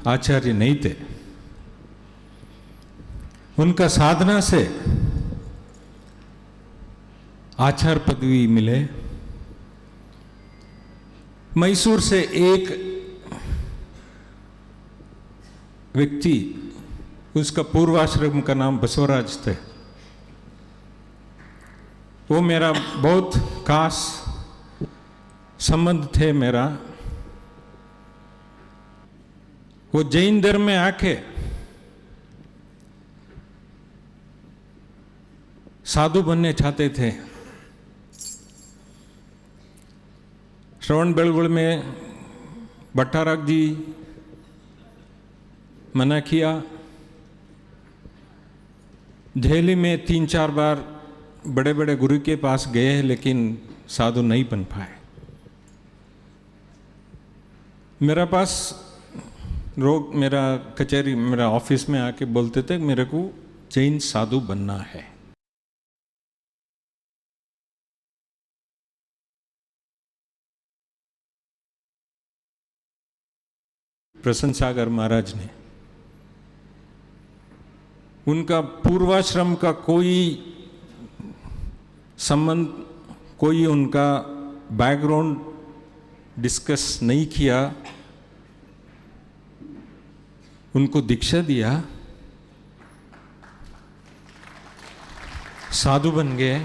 आचार्य नहीं थे। उनका साधना से आचार्य पदवी मिले। मैसूर से एक व्यक्ति, उसका पूर्वाश्रम का नाम बसवराज थे, वो मेरा बहुत खास संबंध थे मेरा। वो जैन धर्म में आके साधु बनने चाहते थे। श्रवण बेलगुड़ में भट्टारक जी मना किया। दिल्ली में 3-4 बार बड़े बड़े गुरु के पास गए, लेकिन साधु नहीं बन पाए। मेरा पास लोग मेरा कचहरी, मेरा ऑफिस में आके बोलते थे मेरे को जैन साधु बनना है। प्रसन्न सागर महाराज ने, उनका पूर्वाश्रम का कोई संबंध, कोई उनका बैकग्राउंड डिस्कस नहीं किया, उनको दीक्षा दिया, साधु बन गए।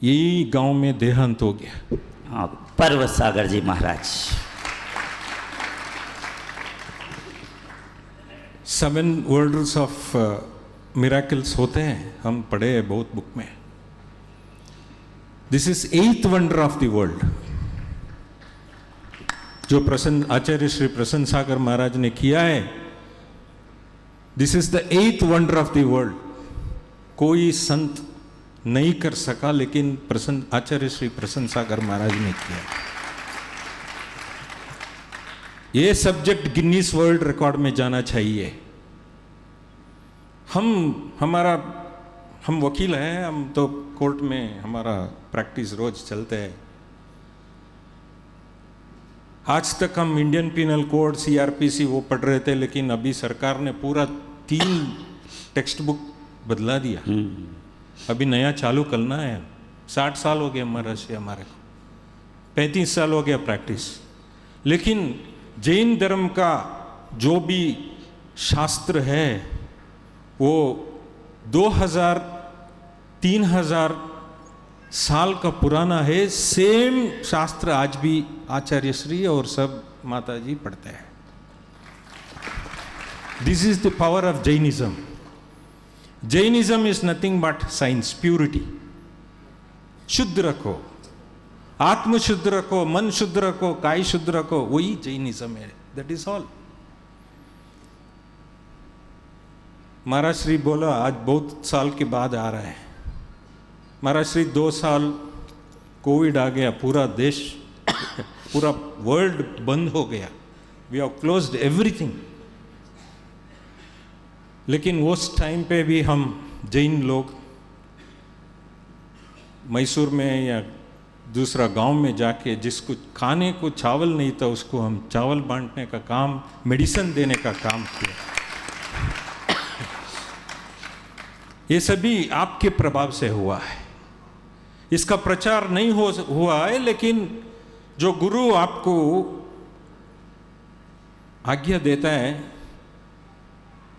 यही गांव में देहांत हो गया। हाँ, पर्वत सागर जी महाराज। 7 वर्ल्ड्स ऑफ मिराकल्स होते हैं, हम पढ़े हैं बहुत बुक में। This is 8th wonder of the world, जो प्रसन्न आचार्य श्री प्रसन्न सागर महाराज ने किया है। This is the 8th wonder of the world. कोई संत नहीं कर सका, लेकिन प्रसन्न आचार्य श्री प्रसन्न सागर महाराज ने किया। ये सब्जेक्ट गिनीज वर्ल्ड रिकॉर्ड में जाना चाहिए। हम वकील हैं, हम तो कोर्ट में हमारा प्रैक्टिस रोज चलते हैं। आज तक हम इंडियन पिनल कोड, CRPC वो पढ़ रहे थे, लेकिन अभी सरकार ने पूरा 3 टेक्स्ट बुक बदला दिया। अभी नया चालू करना है। 60 साल हो गए हमारे को, 35 साल हो गया प्रैक्टिस। लेकिन जैन धर्म का जो भी शास्त्र है वो 2000-3000 साल का पुराना है। सेम शास्त्र आज भी आचार्य श्री और सब माता जी पढ़ते हैं। This is the power of Jainism. Jainism is nothing but science, purity. शुद्ध रखो, आत्म शुद्ध रखो, मन शुद्ध रखो, काय शुद्ध रखो, वही जैनिज्म है। That is all. Maharaj Shri बोला आज बहुत साल के बाद आ रहा है। महाराज श्री 2 साल कोविड आ गया, पूरा देश पूरा वर्ल्ड बंद हो गया। We have closed everything. लेकिन उस टाइम पे भी हम जैन लोग मैसूर में या दूसरा गांव में जाके, जिसको खाने को चावल नहीं था उसको हम चावल बांटने का काम, मेडिसिन देने का काम किया। ये सभी आपके प्रभाव से हुआ है। इसका प्रचार नहीं हुआ है, लेकिन जो गुरु आपको आज्ञा देता है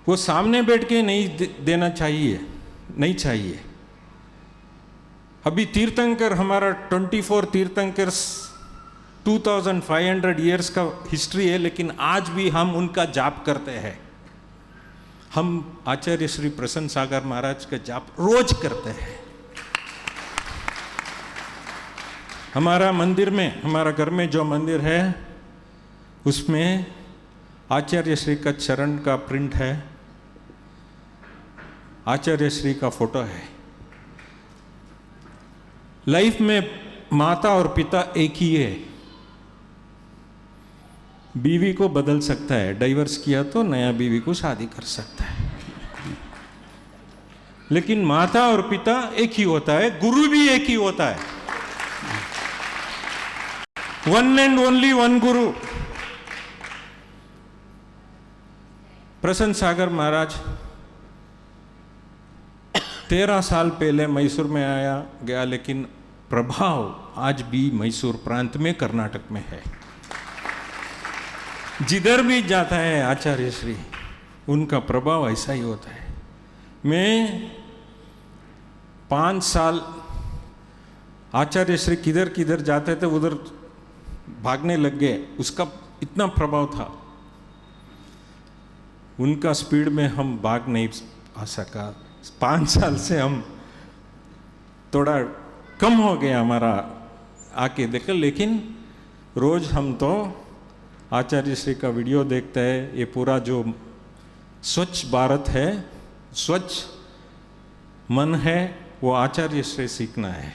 वो सामने बैठ के नहीं देना चाहिए, नहीं चाहिए। अभी तीर्थंकर, हमारा 24 तीर्थंकर्स 2500 ईयर्स का हिस्ट्री है, लेकिन आज भी हम उनका जाप करते हैं। हम आचार्य श्री प्रसन्न सागर महाराज का जाप रोज करते हैं। हमारा मंदिर में, हमारा घर में जो मंदिर है उसमें आचार्य श्री का चरण का प्रिंट है, आचार्य श्री का फोटो है। लाइफ में माता और पिता एक ही है। बीवी को बदल सकता है, डाइवर्स किया तो नया बीवी को शादी कर सकता है, लेकिन माता और पिता एक ही होता है, गुरु भी एक ही होता है। वन एंड ओनली वन गुरु। प्रसन्न सागर महाराज 13 साल पहले मैसूर में आया गया, लेकिन प्रभाव आज भी मैसूर प्रांत में, कर्नाटक में है। जिधर भी जाता है आचार्य श्री, उनका प्रभाव ऐसा ही होता है। मैं 5 साल आचार्य श्री किधर किधर जाते थे उधर भागने लग गए, उसका इतना प्रभाव था। उनका स्पीड में हम भाग नहीं आ सका। 5 साल से हम थोड़ा कम हो गया हमारा आके देखकर, लेकिन रोज हम तो आचार्य श्री का वीडियो देखते हैं। ये पूरा जो स्वच्छ भारत है, स्वच्छ मन है, वो आचार्य श्री सीखना है।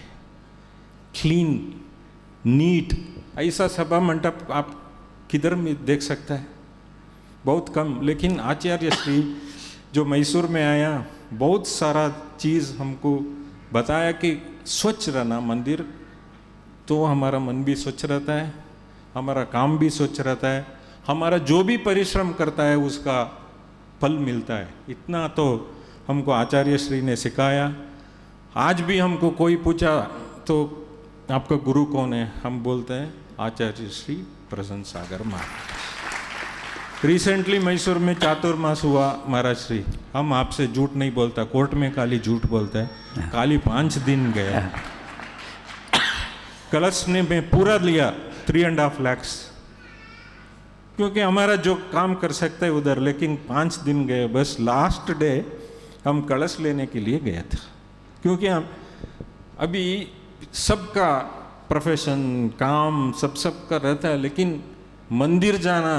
क्लीन, नीट, ऐसा सभा मंडप आप किधर में देख सकता है? बहुत कम। लेकिन आचार्य श्री जो मैसूर में आया, बहुत सारा चीज़ हमको बताया कि स्वच्छ रहना मंदिर, तो हमारा मन भी स्वच्छ रहता है, हमारा काम भी स्वच्छ रहता है, हमारा जो भी परिश्रम करता है उसका फल मिलता है। इतना तो हमको आचार्य श्री ने सिखाया। आज भी हमको कोई पूछा तो आपका गुरु कौन है, हम बोलते हैं आचार्य श्री प्रसन्न सागर महाराज। रिसेंटली मैसूर में चातुर्मास हुआ महाराज श्री, हम आपसे झूठ नहीं बोलता, कोर्ट में खाली झूठ बोलता है। खाली 5 दिन गया, कलश ने मैं पूरा लिया 3.5 लाख, क्योंकि हमारा जो काम कर सकते हैं उधर, लेकिन 5 दिन गए। बस लास्ट डे हम कलश लेने के लिए गया था, क्योंकि हम अभी सबका प्रोफेशन, काम सबका रहता है, लेकिन मंदिर जाना,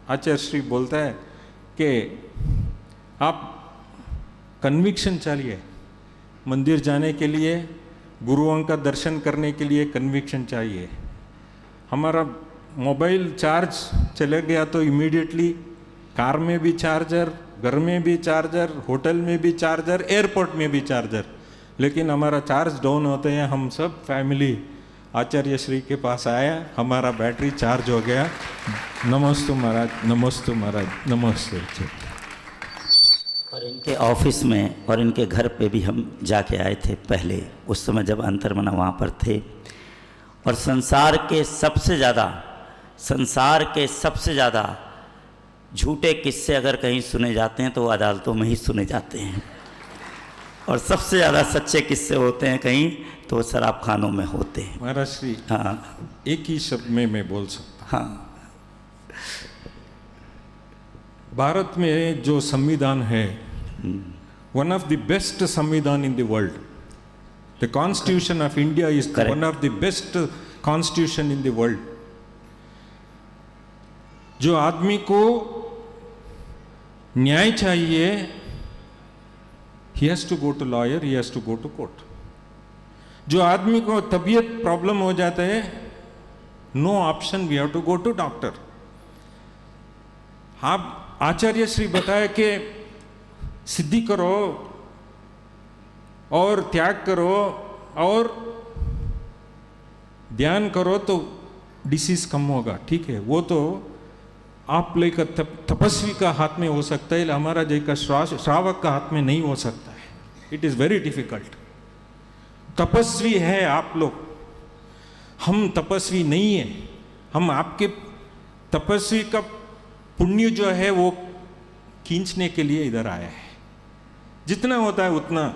आचार्य श्री बोलता है कि आप कन्विक्शन चाहिए मंदिर जाने के लिए, गुरुओं का दर्शन करने के लिए कन्विक्शन चाहिए। हमारा मोबाइल चार्ज चले गया तो इमीडिएटली कार में भी चार्जर, घर में भी चार्जर, होटल में भी चार्जर, एयरपोर्ट में भी चार्जर, लेकिन हमारा चार्ज डाउन होते हैं। हम सब फैमिली आचार्य श्री के पास आया, हमारा बैटरी चार्ज हो गया। नमस्ते महाराज, नमस्ते महाराज, नमस्ते। और इनके ऑफिस में और इनके घर पे भी हम जाके आए थे पहले, उस समय जब अंतर्मना वहाँ पर थे। और संसार के सबसे ज़्यादा झूठे किस्से अगर कहीं सुने जाते हैं तो वो अदालतों में ही सुने जाते हैं, और सबसे ज़्यादा सच्चे किस्से होते हैं कहीं तो वो शराब खानों में होते हैं। महाराज श्री, हाँ, एक ही शब्द में मैं बोल सकता हूँ। हाँ, भारत में जो संविधान है, वन ऑफ द बेस्ट संविधान in the world. The constitution of India is one of the best constitution in the world. जो आदमी को न्याय चाहिए, he has to go to lawyer, he has to go to court. जो आदमी को तबीयत प्रॉब्लम हो जाता है, no option, we have to go to doctor. आप आचार्य श्री बताए कि सिद्धि करो और त्याग करो और ध्यान करो तो डिसीज कम होगा। ठीक है, वो तो आप लेकर तपस्वी का हाथ में हो सकता है, हमारा जैसा श्रावक का हाथ में नहीं हो सकता है। It is very difficult. तपस्वी है आप लोग, हम तपस्वी नहीं है। हम आपके तपस्वी का पुण्य जो है वो खींचने के लिए इधर आया है। जितना होता है उतना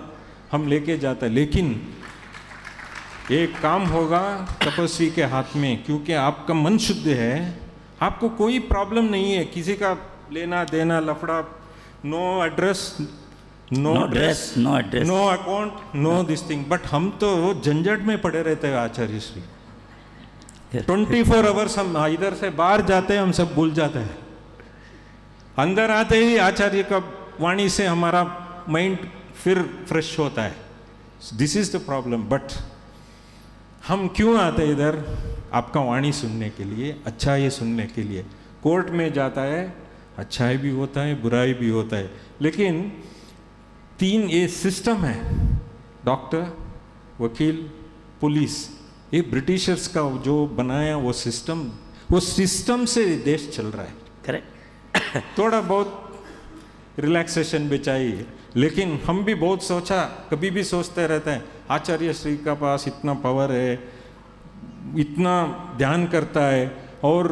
हम लेके जाता है, लेकिन एक काम होगा तपस्वी के हाथ में, क्योंकि आपका मन शुद्ध है, आपको कोई प्रॉब्लम नहीं है, किसी का लेना देना लफड़ा, no address, no dress, no account, no this thing. But हम तो झंझट में पड़े रहते हैं आचार्य श्री। 24 आवर्स हम इधर से बाहर जाते हैं, हम सब भूल जाते हैं। अंदर आते ही आचार्य का वाणी से हमारा माइंड फिर फ्रेश होता है। This is the problem. But हम क्यों आते इधर? आपका वाणी सुनने के लिए, अच्छाई सुनने के लिए। कोर्ट में जाता है, अच्छाई भी होता है, बुराई भी होता है, लेकिन 3 ये सिस्टम है, डॉक्टर, वकील, पुलिस। ये ब्रिटिशर्स का जो बनाया वो सिस्टम से देश चल रहा है। करेक्ट। थोड़ा बहुत रिलैक्सेशन भी चाहिए। लेकिन हम भी बहुत सोचा, कभी भी सोचते रहते हैं आचार्य श्री का पास इतना पावर है, इतना ध्यान करता है, और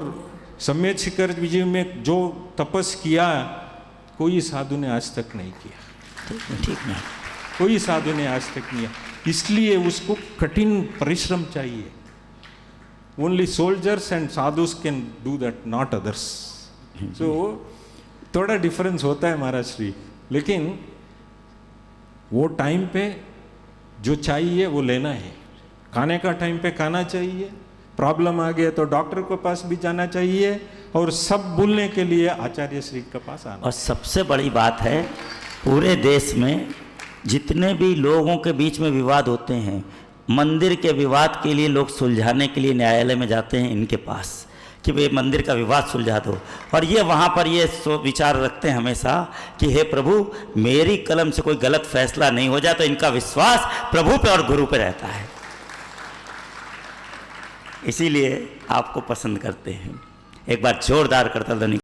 सम्यक शिखर जी में जो तपस किया कोई साधु ने आज तक नहीं किया। ठीक नहीं, कोई साधु ने आज तक नहीं किया। इसलिए उसको कठिन परिश्रम चाहिए। Only soldiers and sadhus can do that, not others. So थोड़ा डिफरेंस होता है महाराज श्री, लेकिन वो टाइम पे जो चाहिए वो लेना है। खाने का टाइम पे खाना चाहिए, प्रॉब्लम आ गया तो डॉक्टर के पास भी जाना चाहिए, और सब भूलने के लिए आचार्य श्री के पास आना। और सबसे बड़ी बात है, पूरे देश में जितने भी लोगों के बीच में विवाद होते हैं, मंदिर के विवाद के लिए लोग सुलझाने के लिए न्यायालय में जाते हैं इनके पास कि वे मंदिर का विवाद सुलझा दो। और ये वहाँ पर ये विचार रखते हैं हमेशा कि हे प्रभु, मेरी कलम से कोई गलत फैसला नहीं हो जाए। तो इनका विश्वास प्रभु पे और गुरु पे रहता है, इसीलिए आपको पसंद करते हैं। एक बार जोरदार करताल ध्वनि।